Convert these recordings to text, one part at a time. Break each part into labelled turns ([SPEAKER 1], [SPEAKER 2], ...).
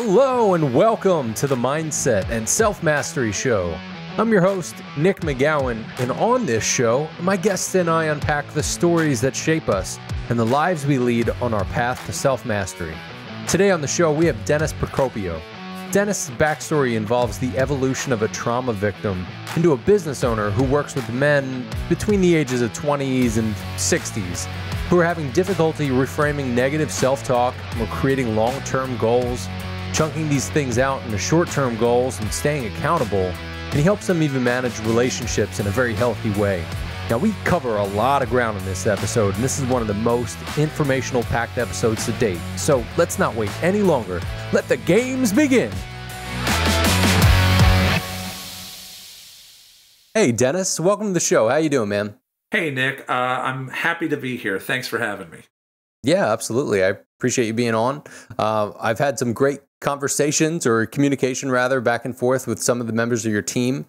[SPEAKER 1] Hello and welcome to the Mindset and Self-Mastery Show. I'm your host, Nick McGowan, and on this show, my guests and I unpack the stories that shape us and the lives we lead on our path to self-mastery. Today on the show, we have Dennis Procopio. Dennis' backstory involves the evolution of a trauma victim into a business owner who works with men between the ages of 20s and 60s who are having difficulty reframing negative self-talk or creating long-term goals, chunking these things out into short-term goals and staying accountable, and he helps them even manage relationships in a very healthy way. Now, we cover a lot of ground in this episode, and this is one of the most informational-packed episodes to date. So let's not wait any longer. Let the games begin. Hey, Dennis, welcome to the show. How you doing, man?
[SPEAKER 2] Hey, Nick. I'm happy to be here. Thanks for having me.
[SPEAKER 1] Yeah, absolutely. I appreciate you being on. I've had some great conversations or communication rather back and forth with some of the members of your team.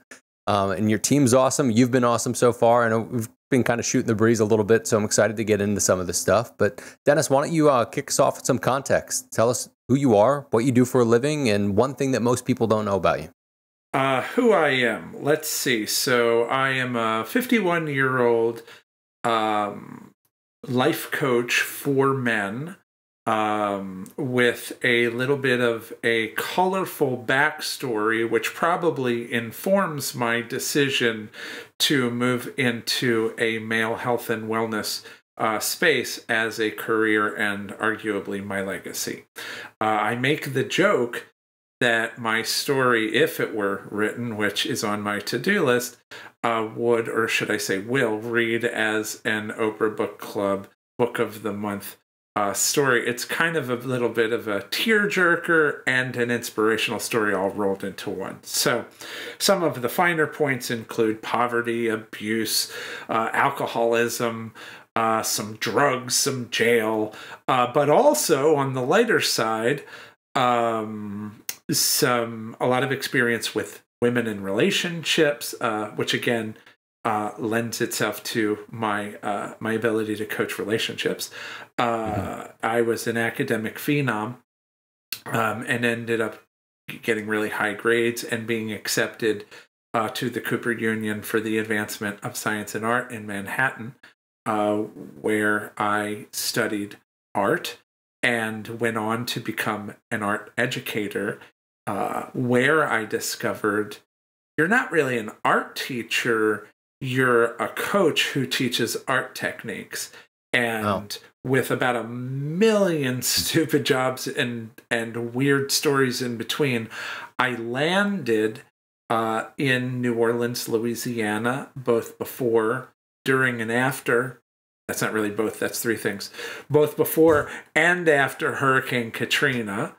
[SPEAKER 1] And your team's awesome. You've been awesome so far. I know we've been kind of shooting the breeze a little bit, so I'm excited to get into some of this stuff. But Dennis, why don't you kick us off with some context? Tell us who you are, what you do for a living, and one thing that most people don't know about you.
[SPEAKER 2] Who I am. Let's see. So I am a 51-year-old life coach for men with a little bit of a colorful backstory, which probably informs my decision to move into a male health and wellness space as a career and arguably my legacy. I make the joke that my story, if it were written, which is on my to-do list, would, or should I say will, read as an Oprah Book Club Book of the Month story. It's kind of a little bit of a tearjerker and an inspirational story all rolled into one. So some of the finer points include poverty, abuse, alcoholism, some drugs, some jail, but also on the lighter side, a lot of experience with women in relationships, which again lends itself to my my ability to coach relationships. I was an academic phenom and ended up getting really high grades and being accepted to the Cooper Union for the Advancement of Science and Art in Manhattan, where I studied art and went on to become an art educator, where I discovered you're not really an art teacher, you're a coach who teaches art techniques. And with about 1 million stupid jobs and weird stories in between, I landed in New Orleans, Louisiana, both before, during, and after. That's not really both, that's three things. Both before and after Hurricane Katrina.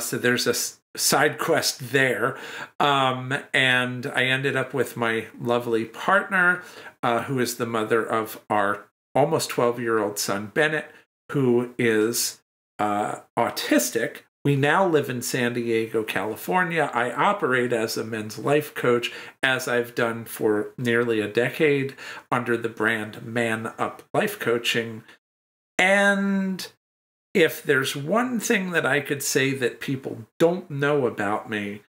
[SPEAKER 2] So there's a side quest there. And I ended up with my lovely partner, who is the mother of our almost 12-year-old son, Bennett, who is autistic. We now live in San Diego, California. I operate as a men's life coach, as I've done for nearly a decade under the brand Man Up Life Coaching. And if there's one thing that I could say that people don't know about me,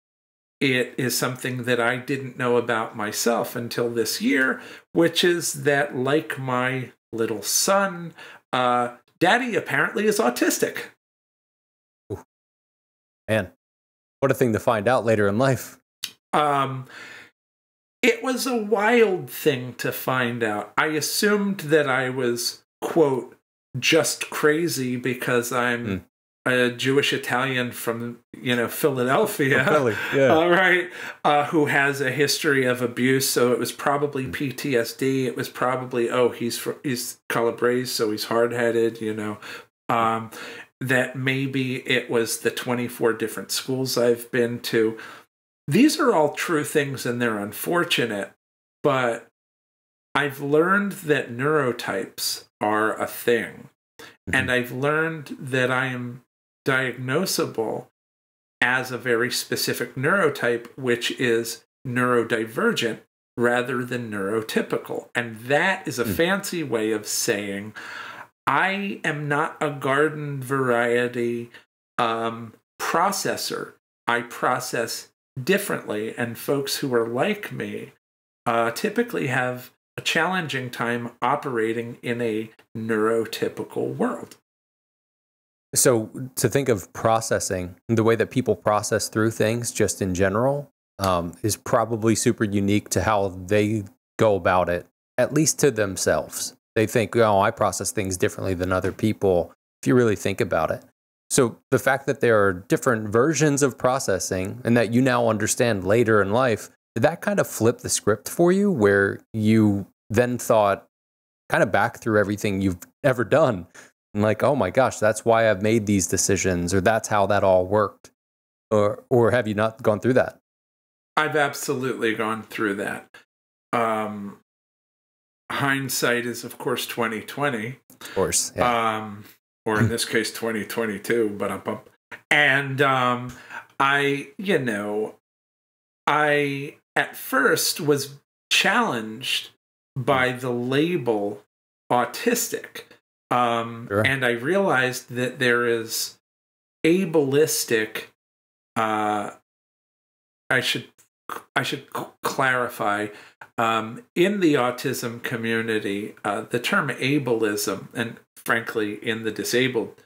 [SPEAKER 2] it is something that I didn't know about myself until this year, which is that, like my little son, Daddy apparently is autistic.
[SPEAKER 1] Ooh. Man, what a thing to find out later in life.
[SPEAKER 2] It was a wild thing to find out. I assumed that I was, quote, just crazy because I'm a Jewish Italian from, Philadelphia,
[SPEAKER 1] Philly, yeah.
[SPEAKER 2] All right, who has a history of abuse. So it was probably PTSD. It was probably, he's Calabrese, so he's hard-headed, that maybe it was the 24 different schools I've been to. These are all true things and they're unfortunate, but I've learned that neurotypes are a thing. And I've learned that I am diagnosable as a very specific neurotype, which is neurodivergent rather than neurotypical. And that is a fancy way of saying I am not a garden variety processor. I process differently, and folks who are like me typically have a challenging time operating in a neurotypical world.
[SPEAKER 1] So to think of processing, the way that people process through things just in general, is probably super unique to how they go about it, at least to themselves. They think, oh, I process things differently than other people, if you really think about it. So the fact that there are different versions of processing and that you now understand later in life, did that kind of flip the script for you, where you then thought kind of back through everything you've ever done? And like, oh my gosh, that's why I've made these decisions, or that's how that all worked. Or have you not gone through that?
[SPEAKER 2] I've absolutely gone through that. Hindsight is, of course, 2020.
[SPEAKER 1] Of course. Yeah.
[SPEAKER 2] Or in this case, 2022. And I at first was challenged by the label autistic.
[SPEAKER 1] Sure.
[SPEAKER 2] And I realized that there is ableistic, I should clarify, in the autism community, the term ableism, and frankly, in the disabled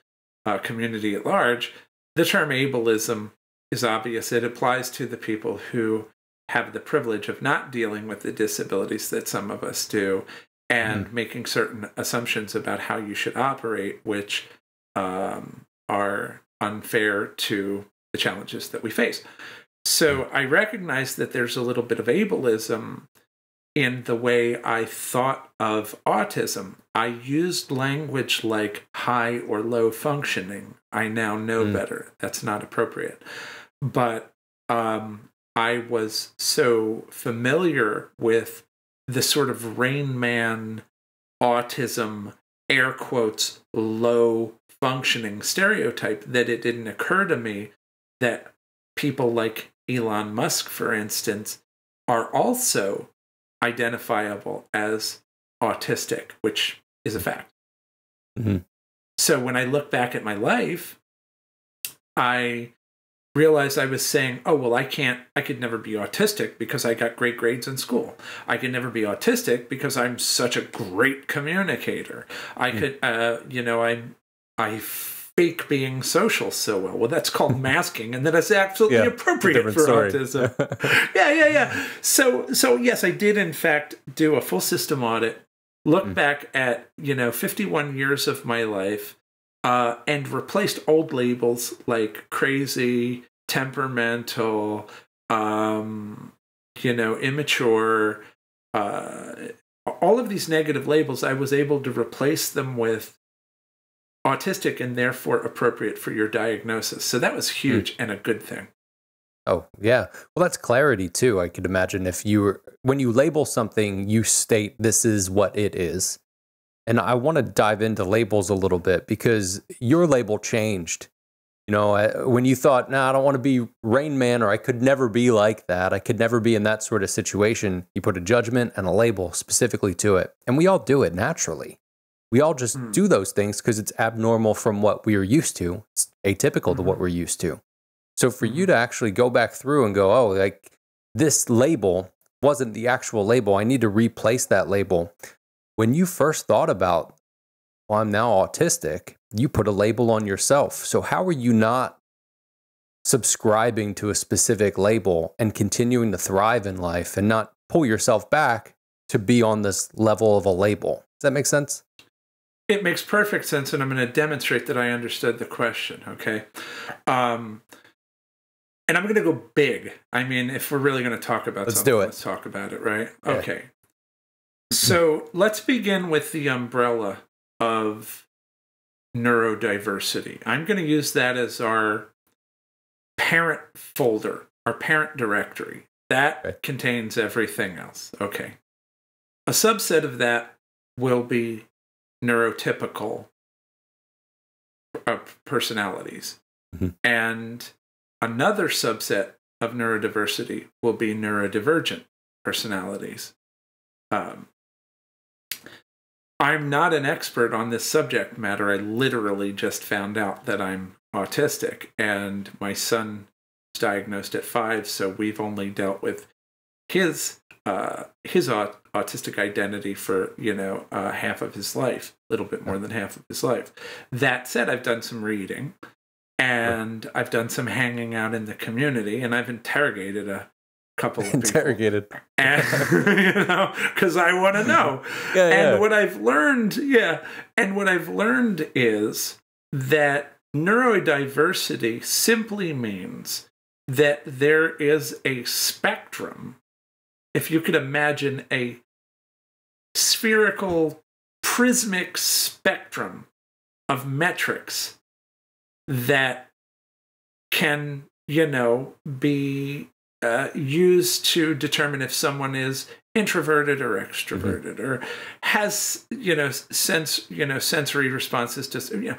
[SPEAKER 2] community at large, the term ableism is obvious. It applies to the people who have the privilege of not dealing with the disabilities that some of us do, and making certain assumptions about how you should operate, which are unfair to the challenges that we face. So I recognize that there's a little bit of ableism in the way I thought of autism. I used language like high or low functioning. I now know better. That's not appropriate. But I was so familiar with the sort of Rain Man autism, air quotes, low functioning stereotype that it didn't occur to me that people like Elon Musk, for instance, are also identifiable as autistic, which is a fact. So when I look back at my life, I realized I was saying, oh, well, I could never be autistic because I got great grades in school. I could never be autistic because I'm such a great communicator. I could, I fake being social so well. Well, that's called masking, and that is absolutely appropriate for autism. Yeah. So yes, I did in fact do a full system audit, look back at 51 years of my life, and replaced old labels like crazy, temperamental, immature, all of these negative labels. I was able to replace them with autistic and therefore appropriate for your diagnosis. So that was huge and a good thing.
[SPEAKER 1] Oh, yeah. Well, that's clarity too. I could imagine when you label something, you state this is what it is. And I want to dive into labels a little bit because your label changed. When you thought, I don't want to be Rain Man, or I could never be like that. I could never be in that sort of situation. You put a judgment and a label specifically to it. And we all do it naturally. We all just do those things because it's abnormal from what we are used to. It's atypical to what we're used to. So for you to actually go back through and go, oh, like this label wasn't the actual label. I need to replace that label. When you first thought about, well, I'm now autistic, you put a label on yourself. So how are you not subscribing to a specific label and continuing to thrive in life and not pull yourself back to be on this level of a label? Does that make sense?
[SPEAKER 2] It makes perfect sense, and I'm going to demonstrate that I understood the question, okay? And I'm going to go big. I mean, if we're really going to talk about something, let's talk about it, right? Yeah. Okay. So let's begin with the umbrella of neurodiversity. I'm going to use that as our parent folder, our parent directory. That contains everything else. Okay. A subset of that will be neurotypical personalities. And another subset of neurodiversity will be neurodivergent personalities. I'm not an expert on this subject matter. I literally just found out that I'm autistic, and my son was diagnosed at 5, so we've only dealt with his autistic identity for half of his life, a little bit more than half of his life. That said, I've done some reading, and I've done some hanging out in the community, and I've interrogated a couple of people. And, because I want to know. What I've learned, is that neurodiversity simply means that there is a spectrum. If you could imagine a spherical, prismatic spectrum of metrics that can, be used to determine if someone is introverted or extroverted, or has, sensory responses to,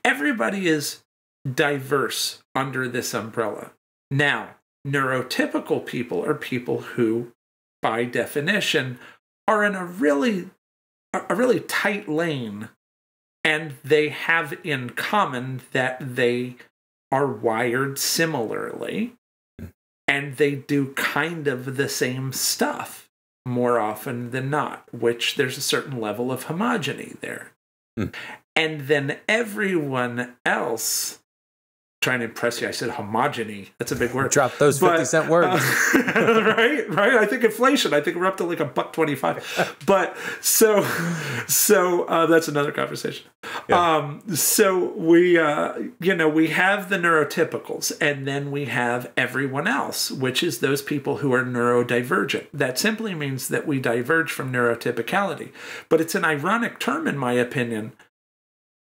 [SPEAKER 2] everybody is diverse under this umbrella. Now, neurotypical people are people who, by definition, are in a really tight lane, and they have in common that they are wired similarly, and they do kind of the same stuff more often than not, which there's a certain level of homogeny there. And then everyone else, trying to impress you, I said homogeny. That's a big word.
[SPEAKER 1] Drop those 50-cent words.
[SPEAKER 2] Right. I think inflation. I think we're up to like $1.25. But so that's another conversation. Yeah. So we have the neurotypicals, and then we have everyone else, which is those people who are neurodivergent. That simply means that we diverge from neurotypicality. But it's an ironic term, in my opinion,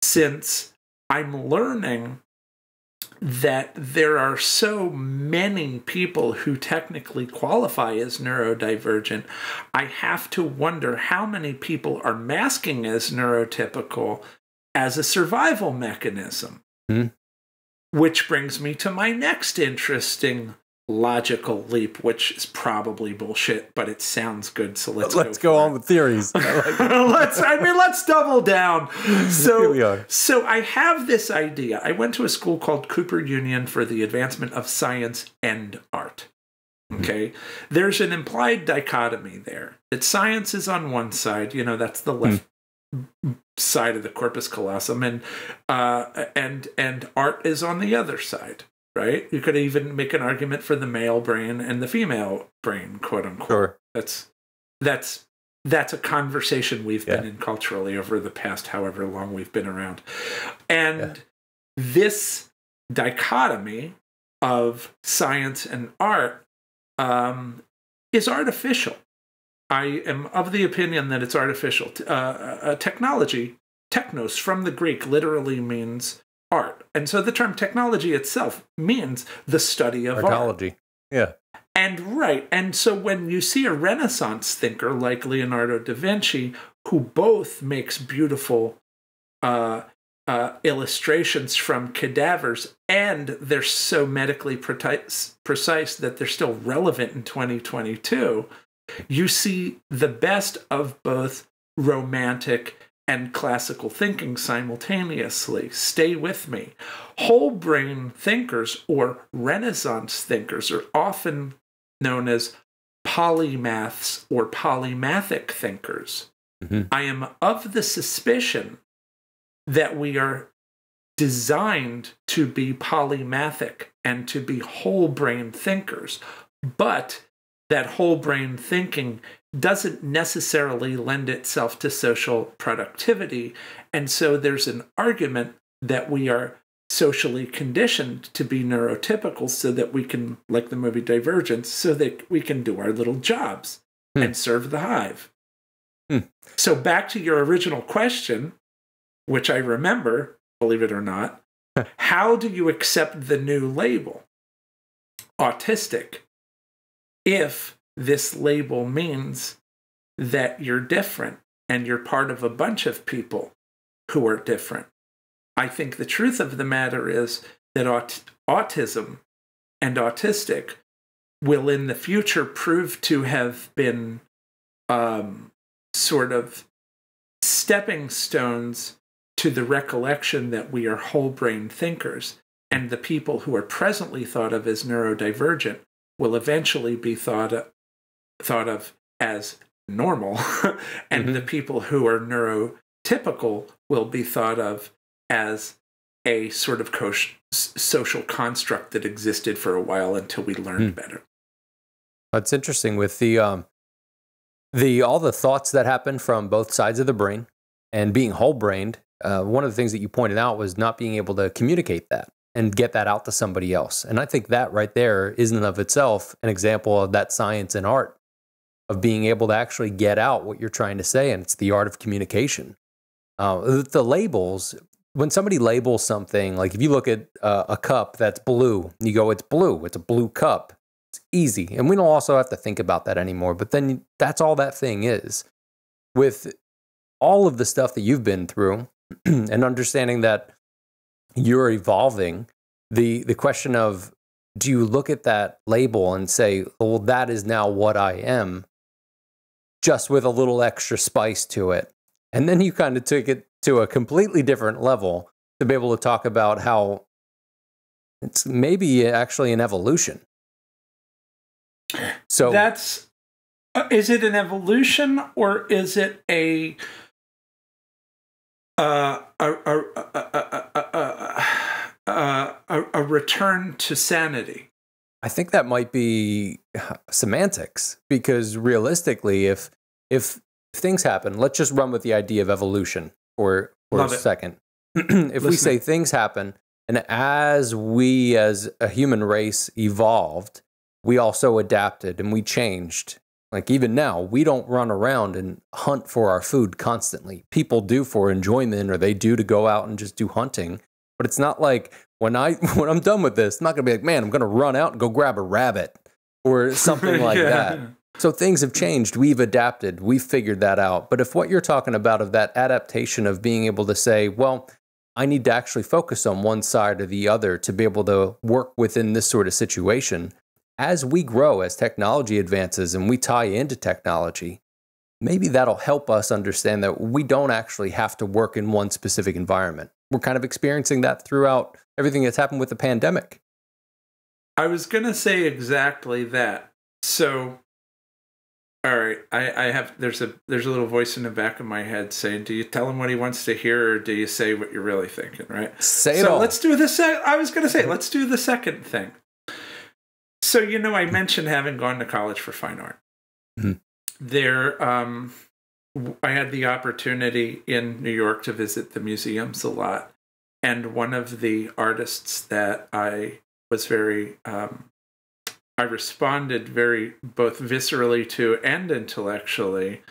[SPEAKER 2] since I'm learning that there are so many people who technically qualify as neurodivergent. I have to wonder how many people are masking as neurotypical as a survival mechanism. Which brings me to my next interesting logical leap, which is probably bullshit, but it sounds good, so let's go on with
[SPEAKER 1] theories.
[SPEAKER 2] Let's double down. So
[SPEAKER 1] here we are.
[SPEAKER 2] So I have this idea. I went to a school called Cooper Union for the Advancement of Science and Art. Okay, there's an implied dichotomy there that science is on one side. That's the left side of the corpus callosum, and art is on the other side. Right? You could even make an argument for the male brain and the female brain, quote unquote.
[SPEAKER 1] Sure.
[SPEAKER 2] That's a conversation we've been in culturally over the past however long we've been around. And this dichotomy of science and art is artificial. I am of the opinion that it's artificial. Technology, technos from the Greek, literally means art. And so the term technology itself means the study of
[SPEAKER 1] artology.
[SPEAKER 2] Art.
[SPEAKER 1] Yeah.
[SPEAKER 2] And so when you see a Renaissance thinker like Leonardo da Vinci, who both makes beautiful illustrations from cadavers, and they're so medically precise that they're still relevant in 2022, you see the best of both romantic and classical thinking simultaneously. Stay with me. Whole brain thinkers or Renaissance thinkers are often known as polymaths or polymathic thinkers. I am of the suspicion that we are designed to be polymathic and to be whole brain thinkers, but that whole brain thinking doesn't necessarily lend itself to social productivity. And so there's an argument that we are socially conditioned to be neurotypical so that we can, like the movie Divergence, so that we can do our little jobs and serve the hive. So back to your original question, which I remember, believe it or not, how do you accept the new label, autistic, if this label means that you're different and you're part of a bunch of people who are different? I think the truth of the matter is that autism and autistic will in the future prove to have been sort of stepping stones to the recollection that we are whole brain thinkers, and the people who are presently thought of as neurodivergent will eventually be thought of as normal, and the people who are neurotypical will be thought of as a sort of social construct that existed for a while until we learned better.
[SPEAKER 1] That's interesting with the all the thoughts that happen from both sides of the brain and being whole-brained. One of the things that you pointed out was not being able to communicate that and get that out to somebody else. And I think that right there is in and of itself an example of that science and art of being able to actually get out what you're trying to say. And it's the art of communication. The labels, when somebody labels something, like if you look at a cup that's blue, and you go, it's blue, it's a blue cup. It's easy. And we don't also have to think about that anymore. But then that's all that thing is. With all of the stuff that you've been through and understanding that you're evolving, the question of, do you look at that label and say, well, that is now what I am, just with a little extra spice to it? And then you kind of took it to a completely different level to be able to talk about how it's maybe actually an evolution. So
[SPEAKER 2] that's, is it an evolution, or is it a return to sanity?
[SPEAKER 1] I think that might be semantics, because realistically, if things happen, let's just run with the idea of evolution for a second. If we say things happen, and as we as a human race evolved, we also adapted and we changed. Like even now, we don't run around and hunt for our food constantly. People do for enjoyment, or they do to go out and just do hunting. But it's not like when I'm done with this, I'm not going to be like, man, I'm going to run out and go grab a rabbit or something like that. So things have changed. We've adapted. We've figured that out. But if what you're talking about of that adaptation of being able to say, well, I need to actually focus on one side or the other to be able to work within this sort of situation. As we grow, as technology advances and we tie into technology, maybe that'll help us understand that we don't actually have to work in one specific environment. We're kind of experiencing that throughout everything that's happened with the pandemic.
[SPEAKER 2] I was going to say exactly that. So, all right, I have, there's a little voice in the back of my head saying, do you tell him what he wants to hear, or do you say what you're really thinking, right?
[SPEAKER 1] Say it all.
[SPEAKER 2] Let's do the I was going to say, let's do the second thing. So, you know, I mentioned having gone to college for fine art. There, I had the opportunity in New York to visit the museums a lot. And one of the artists that I was very, I responded very both viscerally to and intellectually,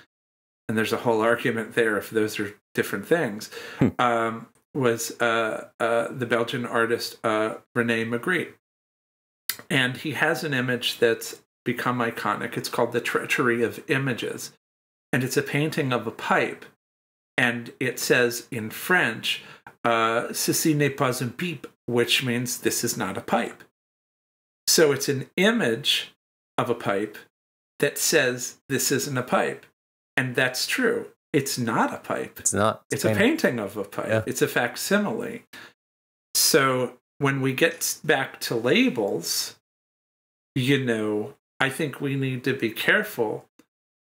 [SPEAKER 2] and there's a whole argument there if those are different things, was the Belgian artist René Magritte. And he has an image that's become iconic. It's called The Treachery of Images. And it's a painting of a pipe. And it says in French, ceci n'est pas un pipe, which means this is not a pipe. So it's an image of a pipe that says this isn't a pipe. And that's true. It's not a pipe.
[SPEAKER 1] It's not.
[SPEAKER 2] It's a painting of a pipe. Yeah. It's a facsimile. So when we get back to labels, you know, I think we need to be careful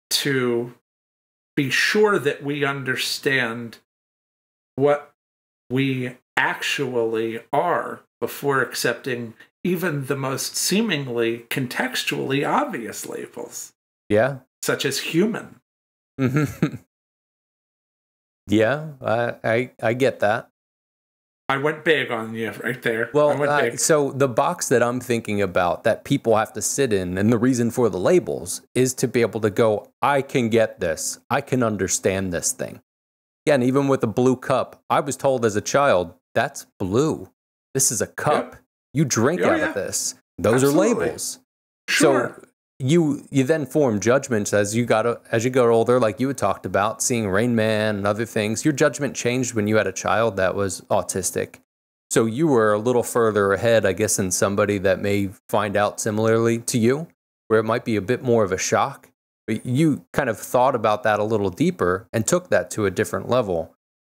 [SPEAKER 2] to be sure that we understand what we actually are before accepting even the most seemingly contextually obvious labels.
[SPEAKER 1] Yeah.
[SPEAKER 2] Such as human.
[SPEAKER 1] Yeah, I get that.
[SPEAKER 2] I went big on you right there.
[SPEAKER 1] Well, so the box that I'm thinking about that people have to sit in, and the reason for the labels is to be able to go, I can get this. I can understand this thing. Yeah, and even with a blue cup, I was told as a child, that's blue. This is a cup. Yep. You drink out of this. Those Absolutely. Are labels.
[SPEAKER 2] Sure.
[SPEAKER 1] So you then form judgments as you got older, like you had talked about, seeing Rain Man and other things. Your judgment changed when you had a child that was autistic. So you were a little further ahead, I guess, than somebody that may find out similarly to you, where it might be a bit more of a shock. But you kind of thought about that a little deeper and took that to a different level.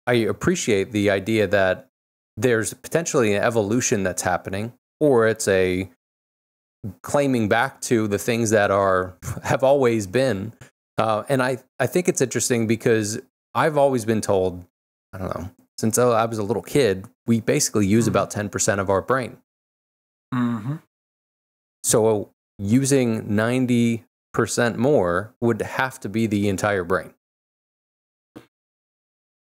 [SPEAKER 1] I appreciate the idea that there's potentially an evolution that's happening, or it's a claiming back to the things that have always been. And I think it's interesting because I've always been told, I don't know, since I was a little kid, we basically use about 10% of our brain. So using 90% more would have to be the entire brain.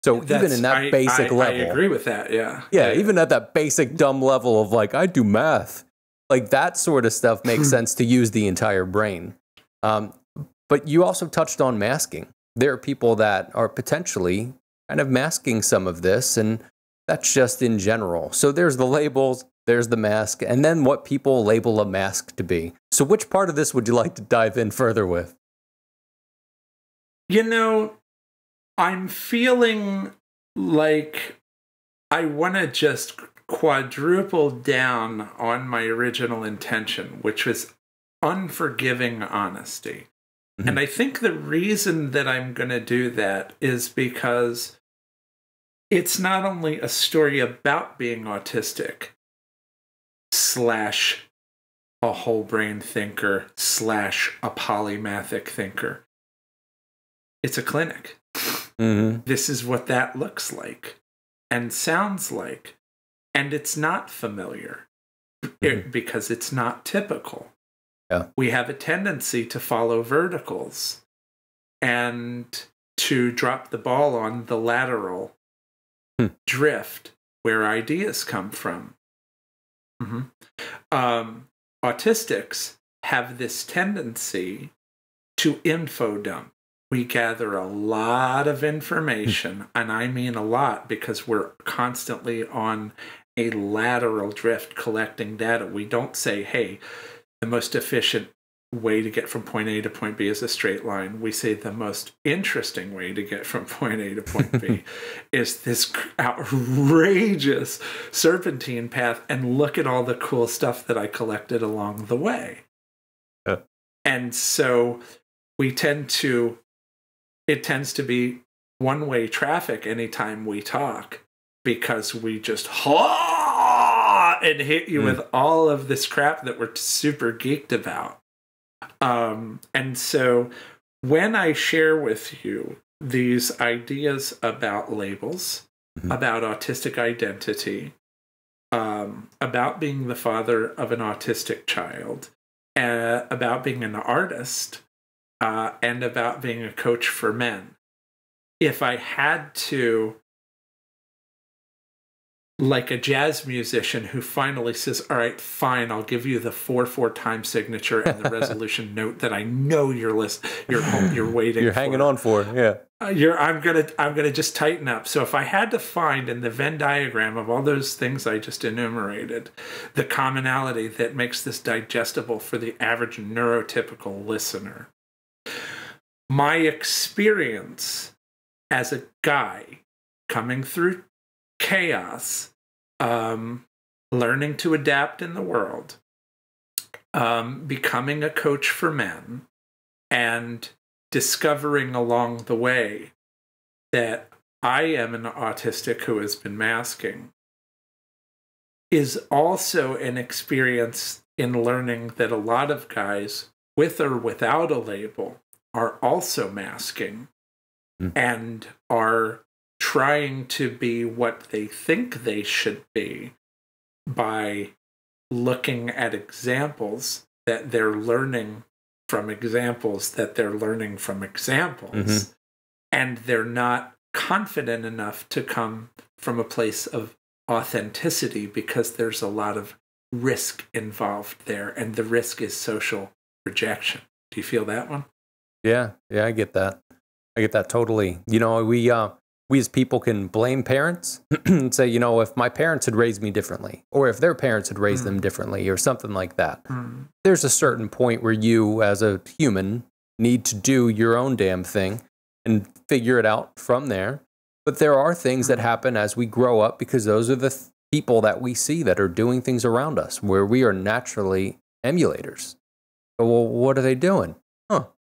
[SPEAKER 1] So even in that basic level.
[SPEAKER 2] I agree with that, yeah.
[SPEAKER 1] Yeah, even at that basic dumb level of like, I do math. Like that sort of stuff makes sense to use the entire brain. But you also touched on masking. There are people that are potentially kind of masking some of this, and that's just in general. So there's the labels, there's the mask, and then what people label a mask to be. So which part of this would you like to dive in further with?
[SPEAKER 2] You know, I'm feeling like I want to just quadruple down on my original intention, which was unforgiving honesty. And I think the reason that I'm going to do that is because it's not only a story about being autistic / a whole brain thinker / a polymathic thinker. It's a clinic. This is what that looks like and sounds like. And it's not familiar because it's not typical.
[SPEAKER 1] Yeah.
[SPEAKER 2] We have a tendency to follow verticals and to drop the ball on the lateral drift where ideas come from. Autistics have this tendency to info dump. We gather a lot of information, and I mean a lot because we're constantly on a lateral drift collecting data. We don't say, hey, the most efficient way to get from point A to point B is a straight line. We say the most interesting way to get from point A to point B is this outrageous serpentine path, and look at all the cool stuff that I collected along the way. And so it tends to be one-way traffic anytime we talk, because we just and hit you with all of this crap that we're super geeked about. And so when I share with you these ideas about labels, about autistic identity, about being the father of an autistic child, about being an artist, and about being a coach for men, if I had to, like a jazz musician who finally says, all right, fine, I'll give you the 4/4 time signature and the resolution note that I know you're waiting
[SPEAKER 1] you're hanging on for, yeah.
[SPEAKER 2] I'm gonna just tighten up. So if I had to find in the Venn diagram of all those things I just enumerated, the commonality that makes this digestible for the average neurotypical listener, my experience as a guy coming through chaos, learning to adapt in the world, becoming a coach for men, and discovering along the way that I am an autistic who has been masking, is also an experience in learning that a lot of guys, with or without a label, are also masking and are trying to be what they think they should be by looking at examples that they're learning from examples that they're learning from examples. And they're not confident enough to come from a place of authenticity because there's a lot of risk involved there, and the risk is social rejection. Do you feel that one?
[SPEAKER 1] Yeah, I get that. I get that totally. You know, we as people can blame parents and say, you know, if my parents had raised me differently, or if their parents had raised them differently, or something like that. There's a certain point where you, as a human, need to do your own damn thing and figure it out from there. But there are things that happen as we grow up, because those are the people that we see that are doing things around us, where we are naturally emulators. So, well, what are they doing?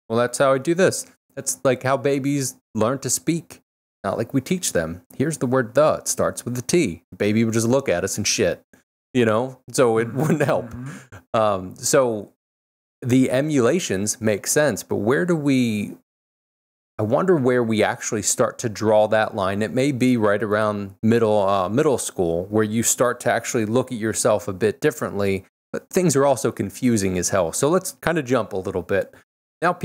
[SPEAKER 1] Well, that's how I do this. That's like how babies learn to speak. Not like we teach them. Here's the word the. It starts with the T. The baby would just look at us and shit, so it wouldn't help. So the emulations make sense, but I wonder where we actually start to draw that line. It may be right around middle school, where you start to actually look at yourself a bit differently, but things are also confusing as hell. So let's kind of jump a little bit. Now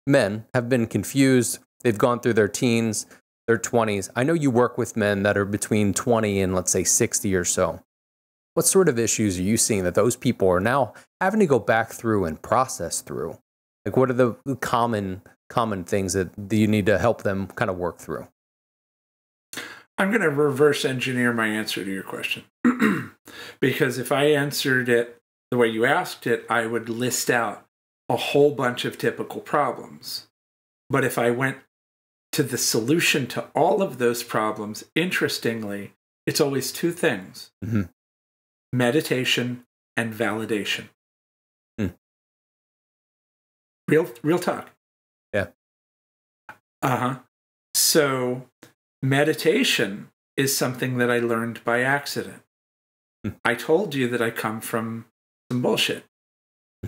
[SPEAKER 1] men have been confused. They've gone through their teens, their 20s. I know you work with men that are between 20 and let's say 60 or so. What sort of issues are you seeing that those people are now having to go back through and process through? Like, what are the common things that you need to help them kind of work through?
[SPEAKER 2] I'm going to reverse engineer my answer to your question. Because if I answered it the way you asked it, I would list out a whole bunch of typical problems. But if I went to the solution to all of those problems, interestingly, it's always two things. Meditation and validation. Real talk.
[SPEAKER 1] Yeah.
[SPEAKER 2] So meditation is something that I learned by accident. I told you that I come from some bullshit.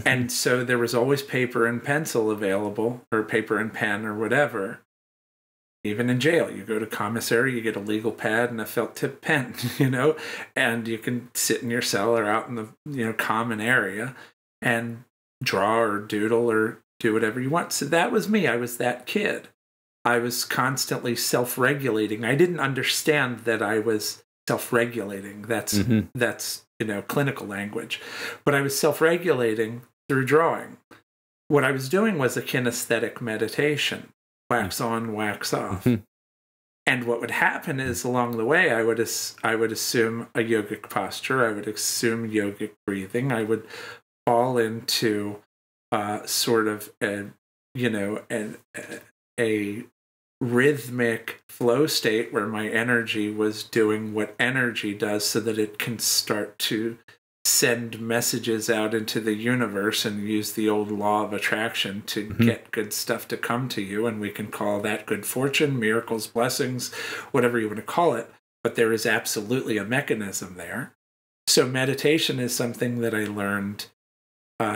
[SPEAKER 2] And so there was always paper and pencil available, or paper and pen or whatever. Even in jail, you go to commissary, you get a legal pad and a felt tip pen, and you can sit in your cell or out in the, common area and draw or doodle or do whatever you want. So that was me. I was that kid. I was constantly self-regulating. I didn't understand that I was self-regulating. That's clinical language. But I was self-regulating through drawing. What I was doing was a kinesthetic meditation. Wax on, wax off. And what would happen is along the way, I would assume a yogic posture. I would assume yogic breathing. I would fall into sort of a rhythmic flow state where my energy was doing what energy does so that it can start to send messages out into the universe and use the old law of attraction to get good stuff to come to you. And we can call that good fortune, miracles, blessings, whatever you want to call it. But there is absolutely a mechanism there. So meditation is something that I learned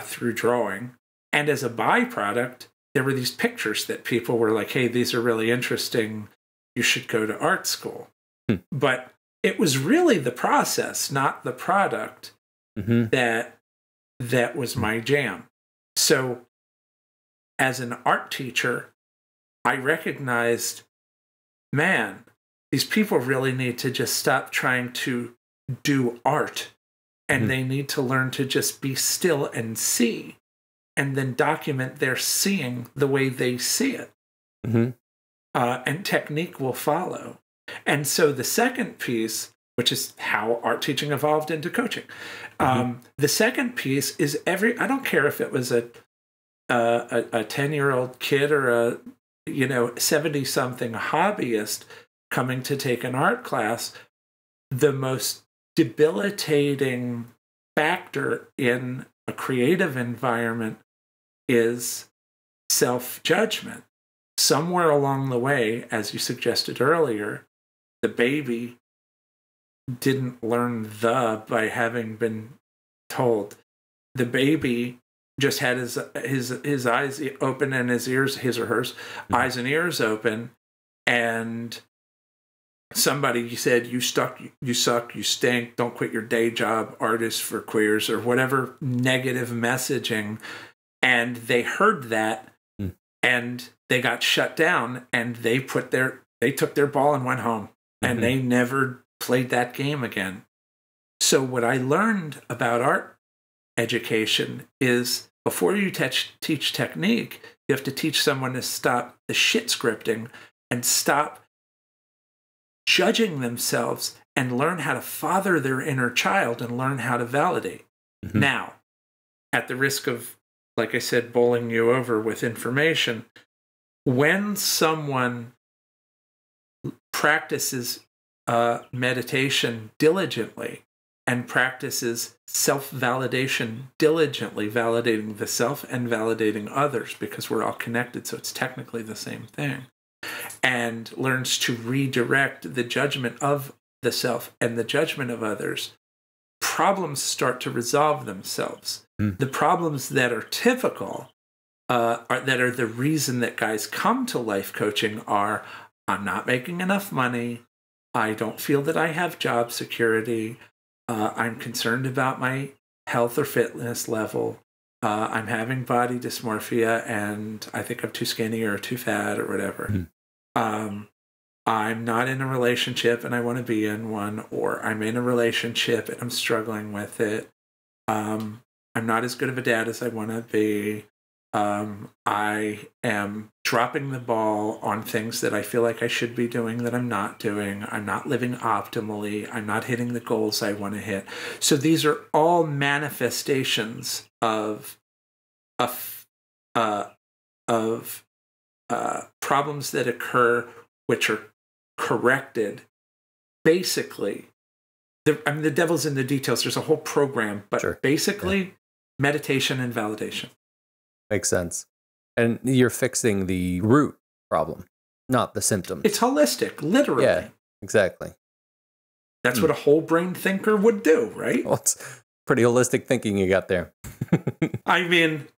[SPEAKER 2] through drawing. And as a byproduct, there were these pictures that people were like, hey, these are really interesting. You should go to art school. But it was really the process, not the product, that was my jam. So as an art teacher, I recognized, man, these people really need to just stop trying to do art. And they need to learn to just be still and see, and then document their seeing the way they see it. And technique will follow. And so the second piece, which is how art teaching evolved into coaching. The second piece is I don't care if it was a 10-year-old kid or a 70-something hobbyist coming to take an art class, the most debilitating factor in a creative environment is self-judgment. Somewhere along the way, as you suggested earlier, the baby didn't learn by having been told. The baby just had his eyes open and his ears, his or hers, eyes and ears open, and somebody said, you suck, you stink, don't quit your day job, artists for queers, or whatever negative messaging. And they heard that and they got shut down, and they took their ball and went home, and they never played that game again. So what I learned about art education is before you teach technique, you have to teach someone to stop the shit scripting and stop judging themselves and learn how to father their inner child and learn how to validate. Now, at the risk of, like I said, bowling you over with information, when someone practices meditation diligently and practices self-validation diligently, validating the self and validating others, because we're all connected, so it's technically the same thing. and learns to redirect the judgment of the self and the judgment of others, problems start to resolve themselves. The problems that are typical, that are the reason that guys come to life coaching are, I'm not making enough money, I don't feel that I have job security, I'm concerned about my health or fitness level, I'm having body dysmorphia and I think I'm too skinny or too fat or whatever. I'm not in a relationship and I want to be in one, or I'm in a relationship and I'm struggling with it. I'm not as good of a dad as I want to be. I am dropping the ball on things that I feel like I should be doing that I'm not doing. I'm not living optimally. I'm not hitting the goals I want to hit. So these are all manifestations of problems that occur, which are corrected. Basically, the devil's in the details. There's a whole program, but basically, meditation and validation.
[SPEAKER 1] Makes sense. And you're fixing the root problem, not the symptoms.
[SPEAKER 2] It's holistic, literally.
[SPEAKER 1] Yeah, exactly.
[SPEAKER 2] That's what a whole brain thinker would do, right?
[SPEAKER 1] Well, it's pretty holistic thinking you got there.
[SPEAKER 2] I mean,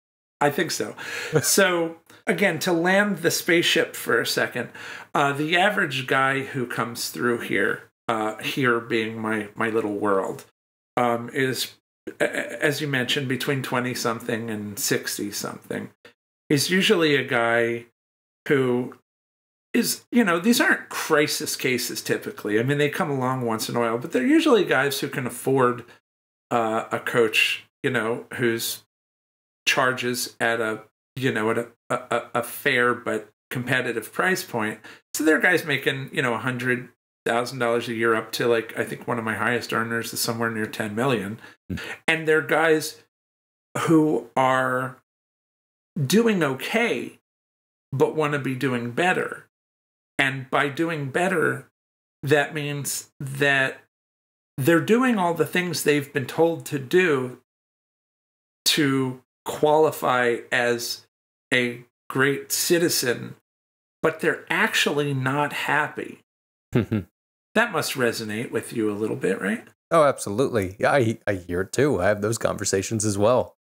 [SPEAKER 2] I think so. So, again, to land the spaceship for a second, the average guy who comes through here, here being my little world, is, as you mentioned, between 20-something and 60-something, is usually a guy who is, these aren't crisis cases typically. I mean, they come along once in a while, but they're usually guys who can afford a coach, whose charges at a fair but competitive price point. So they're guys making, $100,000 a year up to, like, I think one of my highest earners is somewhere near 10 million. And they're guys who are doing okay, but want to be doing better. And by doing better, that means that they're doing all the things they've been told to do to qualify as a great citizen, but they're actually not happy. That must resonate with you a little bit, right?
[SPEAKER 1] Oh, absolutely. Yeah, I hear it too. I have those conversations as well.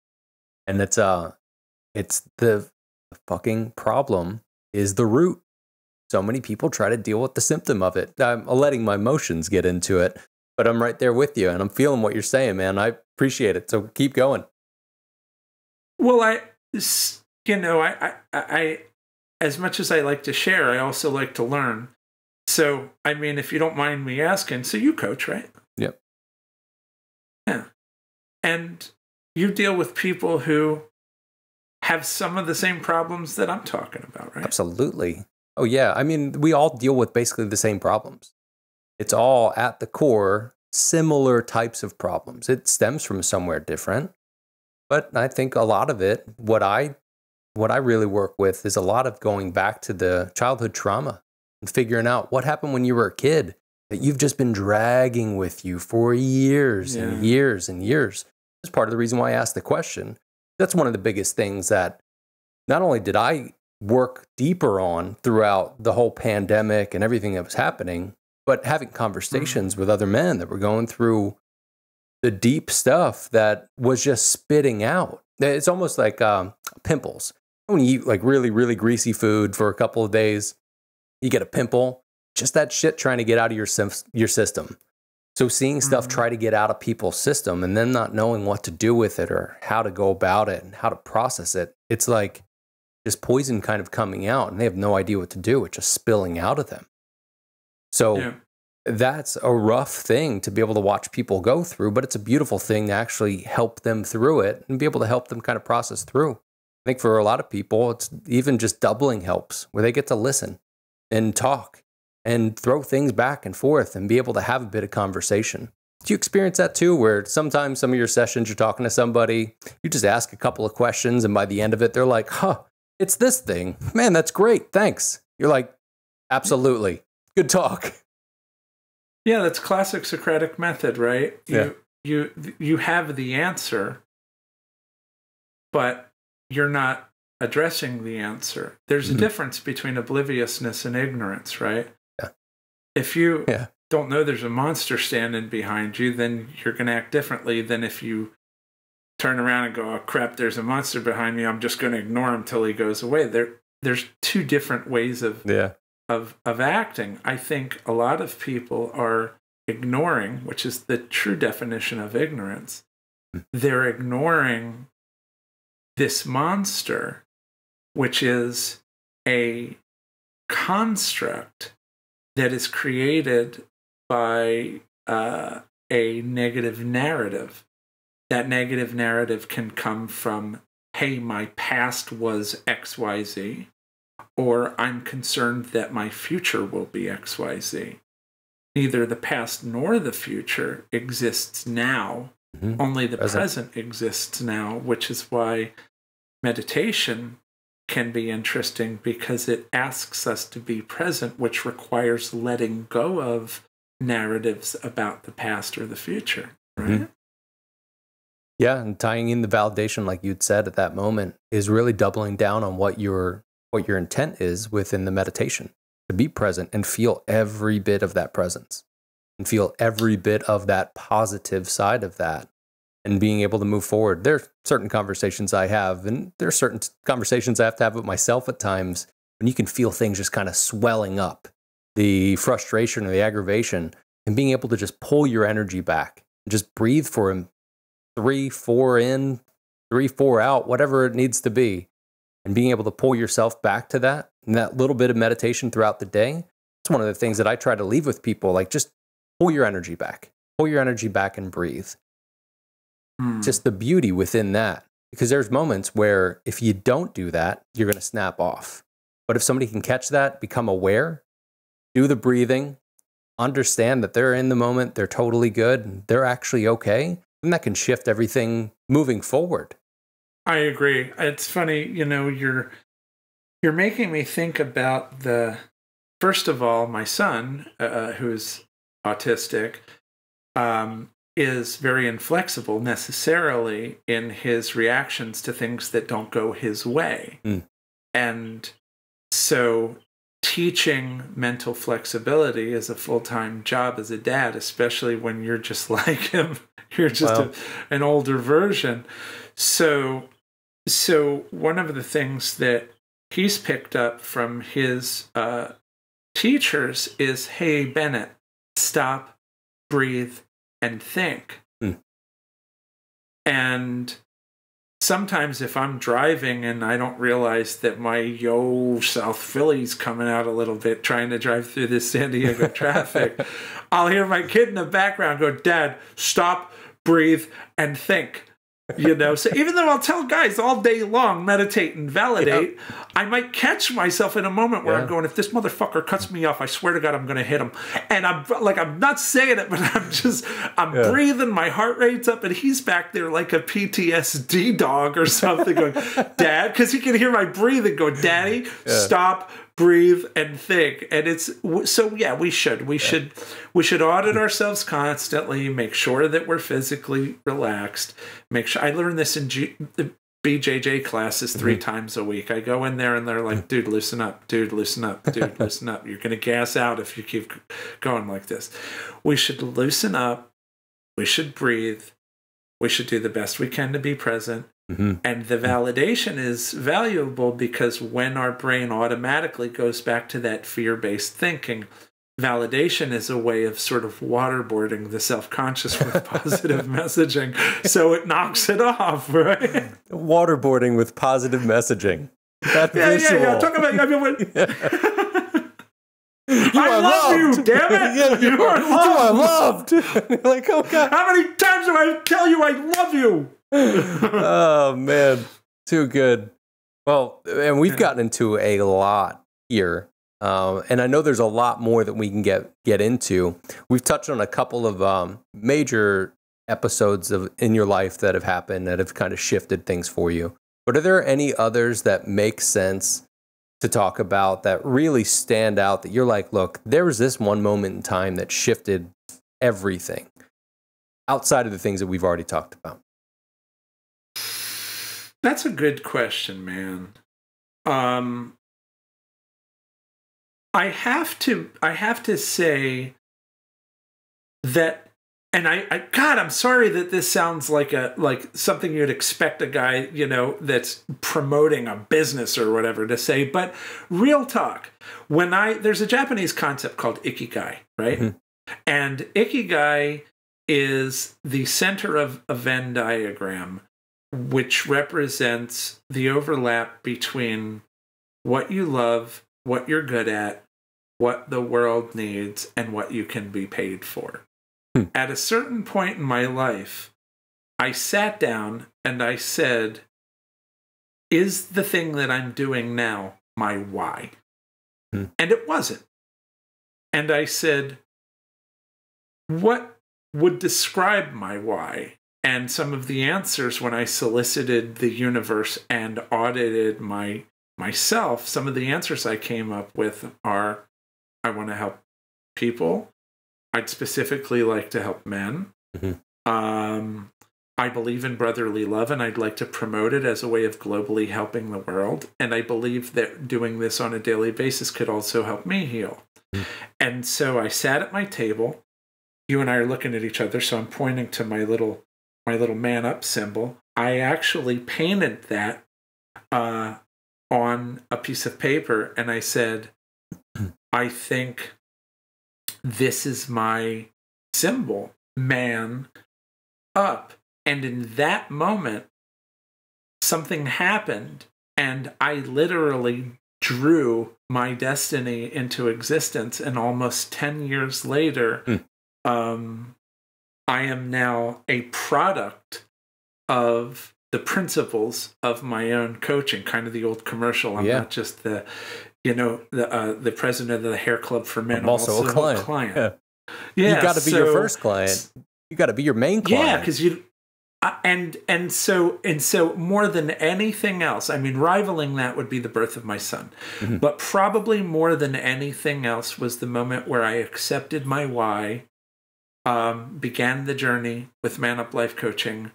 [SPEAKER 1] And it's the fucking problem is the root. So many people try to deal with the symptom of it. I'm letting my emotions get into it, but I'm right there with you and I'm feeling what you're saying, man. I appreciate it. So keep going.
[SPEAKER 2] Well, I as much as I like to share, I also like to learn. So, I mean, if you don't mind me asking, so you coach, right?
[SPEAKER 1] Yep.
[SPEAKER 2] Yeah. And you deal with people who have some of the same problems that I'm talking about, right?
[SPEAKER 1] Absolutely. Oh, yeah. I mean, we all deal with basically the same problems. It's all at the core, similar types of problems. It stems from somewhere different. But I think a lot of it, what I really work with is a lot of going back to the childhood trauma and figuring out what happened when you were a kid that you've just been dragging with you for years and years and years. That's part of the reason why I asked the question. That's one of the biggest things that not only did I work deeper on throughout the whole pandemic and everything that was happening, but having conversations with other men that were going through the deep stuff that was just spitting out. It's almost like pimples. When you eat like really, really greasy food for a couple of days, you get a pimple, just that shit trying to get out of your system. So seeing stuff try to get out of people's system and then not knowing what to do with it or how to go about it and how to process it, it's like just poison kind of coming out and they have no idea what to do. It's just spilling out of them. So that's a rough thing to be able to watch people go through, but it's a beautiful thing to actually help them through it and be able to help them kind of process through. I think for a lot of people, it's even just doubling helps where they get to listen and talk and throw things back and forth and be able to have a bit of conversation. Do you experience that too, where sometimes some of your sessions, you're talking to somebody, you just ask a couple of questions and by the end of it, they're like, it's this thing. Man, that's great. Thanks. You're like, absolutely. Good talk.
[SPEAKER 2] Yeah, that's classic Socratic method, right? You have the answer, but you're not addressing the answer. There's a difference between obliviousness and ignorance, right?
[SPEAKER 1] Yeah.
[SPEAKER 2] If you don't know there's a monster standing behind you, then you're going to act differently than if you turn around and go, oh crap, there's a monster behind me, I'm just going to ignore him till he goes away. There's two different ways of acting. I think a lot of people are ignoring, which is the true definition of ignorance. They're ignoring this monster, which is a construct that is created by a negative narrative. That negative narrative can come from, hey, my past was XYZ, or I'm concerned that my future will be XYZ. Neither the past nor the future exists now. Only the present exists now, which is why meditation can be interesting, because it asks us to be present, which requires letting go of narratives about the past or the future, right?
[SPEAKER 1] Yeah, and tying in the validation, like you'd said at that moment, is really doubling down on what your intent is within the meditation, to be present and feel every bit of that presence and feel every bit of that positive side of that, and being able to move forward. There are certain conversations I have, and there are certain conversations I have to have with myself at times, when you can feel things just kind of swelling up, the frustration or the aggravation, and being able to just pull your energy back and just breathe for him. 3, 4 in, 3, 4 out, whatever it needs to be. And being able to pull yourself back to that, and that little bit of meditation throughout the day, it's one of the things that I try to leave with people. Like, just pull your energy back and breathe. Just the beauty within that. Because there's moments where if you don't do that, you're going to snap off. But if somebody can catch that, become aware, do the breathing, understand that they're in the moment, they're totally good, they're actually okay, and that can shift everything moving forward.
[SPEAKER 2] I agree. It's funny, you're making me think about first of all, my son, who's autistic, is very inflexible necessarily in his reactions to things that don't go his way. And so teaching mental flexibility is a full-time job as a dad, especially when you're just like him. You're just an older version. So one of the things that he's picked up from his teachers is, hey, Bennett, stop, breathe, and think. And sometimes if I'm driving and I don't realize that my South Philly's coming out a little bit trying to drive through this San Diego traffic, I'll hear my kid in the background go, Dad, stop, breathe, and think. So even though I'll tell guys all day long, meditate and validate, I might catch myself in a moment where I'm going, if this motherfucker cuts me off, I swear to God, I'm going to hit him. And I'm not saying it, but I'm breathing, my heart rate's up, and he's back there like a PTSD dog or something going, Dad, because he can hear my breathing go, Daddy, stop, breathe, and think. And it's so we should audit ourselves constantly, make sure that we're physically relaxed, make sure. I learned this in the BJJ classes 3 times a week. I go in there and they're like, dude, loosen up, dude, loosen up, dude, loosen up. You're gonna gas out if you keep going like this. We should loosen up, we should breathe, we should do the best we can to be present. And the validation is valuable because when our brain automatically goes back to that fear-based thinking, validation is a way of sort of waterboarding the self-conscious with positive messaging, so it knocks it off, right?
[SPEAKER 1] Waterboarding with positive messaging. That visual.
[SPEAKER 2] Yeah. Talk about, I love you, damn it! You are loved.
[SPEAKER 1] Like, oh God,
[SPEAKER 2] how many times do I tell you I love you?
[SPEAKER 1] Oh man, too good. Well, and we've gotten into a lot here, and I know there's a lot more that we can get into. We've touched on a couple of major episodes in your life that have happened that have kind of shifted things for you. But are there any others that make sense to talk about that really stand out, that you're like, look, there was this one moment in time that shifted everything outside of the things that we've already talked about?
[SPEAKER 2] That's a good question, man. I have to say that, and God, I'm sorry that this sounds like something you'd expect a guy, that's promoting a business or whatever to say, but real talk. There's a Japanese concept called ikigai, right? Mm-hmm. And ikigai is the center of a Venn diagram, which represents the overlap between what you love, what you're good at, what the world needs, and what you can be paid for. At a certain point in my life, I sat down and I said, is the thing that I'm doing now my why? And it wasn't. And I said, what would describe my why? And some of the answers, when I solicited the universe and audited myself, some of the answers I came up with are, I want to help people. I'd specifically like to help men. Mm-hmm. I believe in brotherly love, and I'd like to promote it as a way of globally helping the world. And I believe that doing this on a daily basis could also help me heal. Mm-hmm. And so I sat at my table. You and I are looking at each other, so I'm pointing to my little man up symbol. I actually painted that on a piece of paper, and I said, I think this is my symbol, man up. And in that moment, something happened, and I literally drew my destiny into existence. And almost 10 years later, I am now a product of the principles of my own coaching, kind of the old commercial. I'm not just the president of the hair club for men.
[SPEAKER 1] I'm also a client. Yeah. You got to be your first client. You got to be your main client.
[SPEAKER 2] Yeah, because and so more than anything else, I mean, rivaling that would be the birth of my son. Mm-hmm. But probably more than anything else was the moment where I accepted my why, began the journey with Man Up Life Coaching,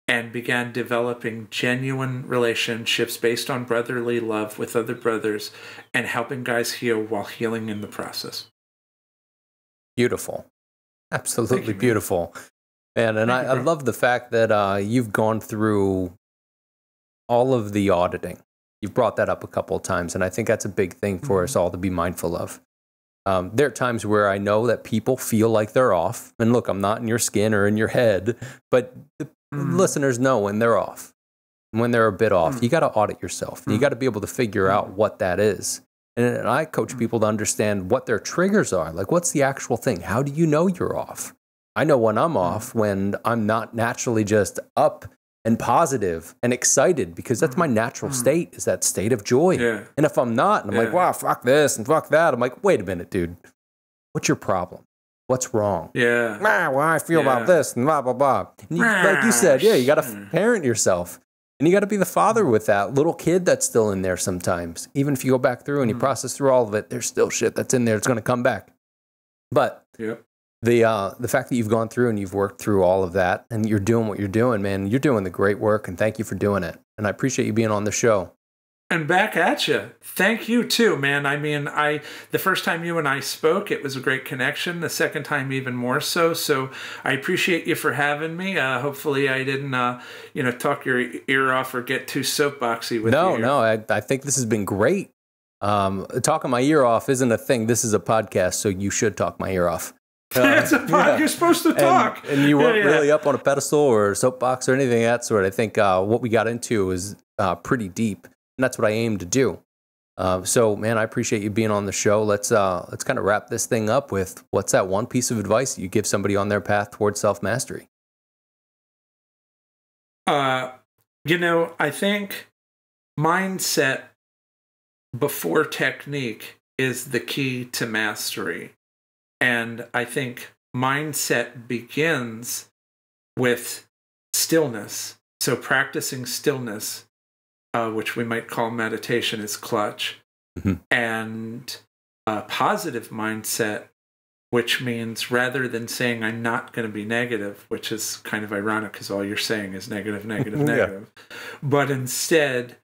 [SPEAKER 2] and began developing genuine relationships based on brotherly love with other brothers and helping guys heal while healing in the process.
[SPEAKER 1] Beautiful. Absolutely beautiful. And I love the fact that you've gone through all of the auditing. You've brought that up a couple of times, and I think that's a big thing for us all to be mindful of. There are times where I know that people feel like they're off. And look, I'm not in your skin or in your head, but the listeners know when they're off. When they're a bit off, you got to audit yourself. You got to be able to figure out what that is. And I coach people to understand what their triggers are. Like, what's the actual thing? How do you know you're off? I know when I'm off, when I'm not naturally just up and positive and excited, because that's my natural state, is that state of joy. Yeah. And if I'm not, and I'm like, wow, fuck this and fuck that, I'm like, wait a minute, dude. What's your problem? What's wrong?
[SPEAKER 2] Yeah.
[SPEAKER 1] Well, I feel about this and blah, blah, blah. And like you said, you got to parent yourself. And you got to be the father with that little kid that's still in there sometimes. Even if you go back through and you process through all of it, there's still shit that's in there. It's going to come back. But the fact that you've gone through and you've worked through all of that and you're doing what you're doing, man, you're doing the great work, and thank you for doing it. And I appreciate you being on the show.
[SPEAKER 2] And back at you. Thank you too, man. I mean, the first time you and I spoke, it was a great connection. The second time, even more so. So I appreciate you for having me. Hopefully I didn't, talk your ear off or get too soapboxy with you.
[SPEAKER 1] No, I think this has been great. Talking my ear off isn't a thing. This is a podcast, so you should talk my ear off.
[SPEAKER 2] It's a podcast. You're supposed to talk.
[SPEAKER 1] And you weren't really up on a pedestal or a soapbox or anything of that sort. I think what we got into is pretty deep. And that's what I aim to do. So, man, I appreciate you being on the show. Let's kind of wrap this thing up with, what's that one piece of advice you give somebody on their path towards self-mastery?
[SPEAKER 2] I think mindset before technique is the key to mastery. And I think mindset begins with stillness. So practicing stillness, which we might call meditation, is clutch. Mm-hmm. And a positive mindset, which means rather than saying I'm not going to be negative, which is kind of ironic because all you're saying is negative, negative, negative, but instead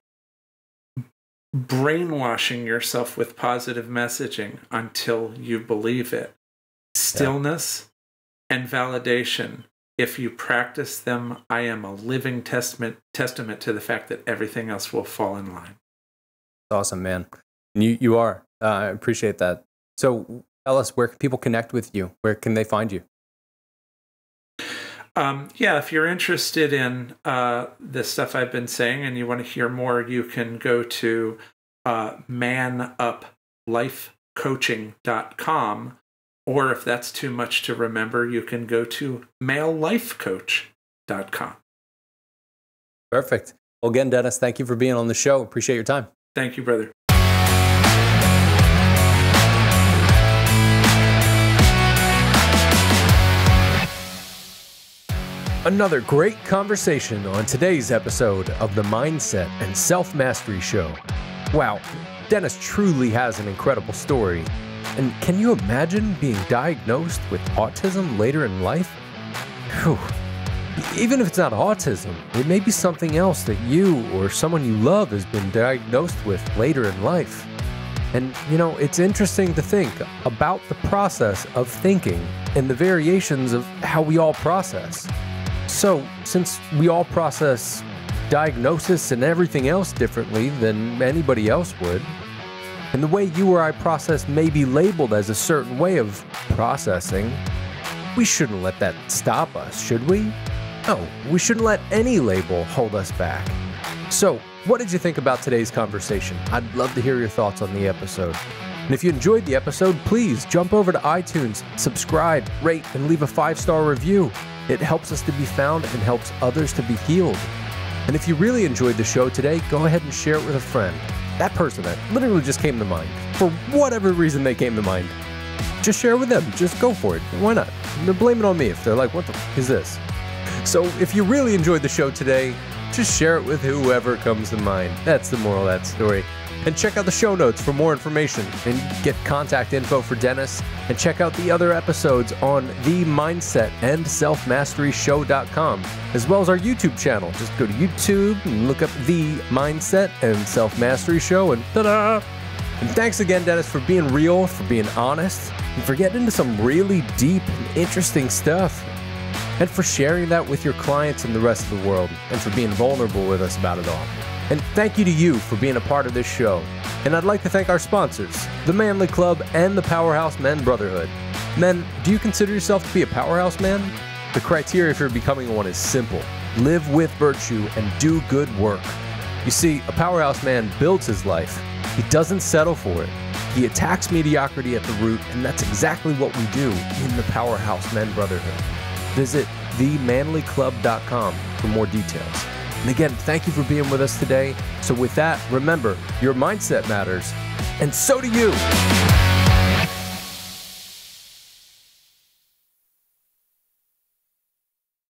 [SPEAKER 2] brainwashing yourself with positive messaging until you believe it. Stillness and validation. If you practice them, I am a living testament to the fact that everything else will fall in line.
[SPEAKER 1] Awesome, man. You are. I appreciate that. So tell us, where can people connect with you? Where can they find you?
[SPEAKER 2] If you're interested in the stuff I've been saying and you want to hear more, you can go to manuplifecoaching.com. Or if that's too much to remember, you can go to malelifecoach.com.
[SPEAKER 1] Perfect. Well, again, Dennis, thank you for being on the show. Appreciate your time.
[SPEAKER 2] Thank you, brother.
[SPEAKER 1] Another great conversation on today's episode of the Mindset and Self-Mastery Show. Wow, Dennis truly has an incredible story. And can you imagine being diagnosed with autism later in life? Whew. Even if it's not autism, it may be something else that you or someone you love has been diagnosed with later in life. And, it's interesting to think about the process of thinking and the variations of how we all process. So, since we all process diagnosis and everything else differently than anybody else would, and the way you or I process may be labeled as a certain way of processing, we shouldn't let that stop us, should we? No, we shouldn't let any label hold us back. So, what did you think about today's conversation? I'd love to hear your thoughts on the episode. And if you enjoyed the episode, please jump over to iTunes, subscribe, rate, and leave a 5-star review. It helps us to be found and helps others to be healed. And if you really enjoyed the show today, go ahead and share it with a friend. That person that literally just came to mind, for whatever reason they came to mind. Just share it with them. Just go for it. Why not? Blame it on me if they're like, what the f is this? So if you really enjoyed the show today, just share it with whoever comes to mind. That's the moral of that story. And check out the show notes for more information and get contact info for Dennis. And check out the other episodes on the Mindset and selfmasteryshow.com, as well as our YouTube channel. Just go to YouTube and look up the Mindset and Self-Mastery Show, and ta-da! And thanks again, Dennis, for being real, for being honest, and for getting into some really deep and interesting stuff. And for sharing that with your clients and the rest of the world, and for being vulnerable with us about it all. And thank you to you for being a part of this show. And I'd like to thank our sponsors, the Manly Club and the Powerhouse Men Brotherhood. Men, do you consider yourself to be a powerhouse man? The criteria for becoming one is simple. Live with virtue and do good work. You see, a powerhouse man builds his life. He doesn't settle for it. He attacks mediocrity at the root, and that's exactly what we do in the Powerhouse Men Brotherhood. Visit themanlyclub.com for more details. And again, thank you for being with us today. So with that, remember, your mindset matters, and so do you.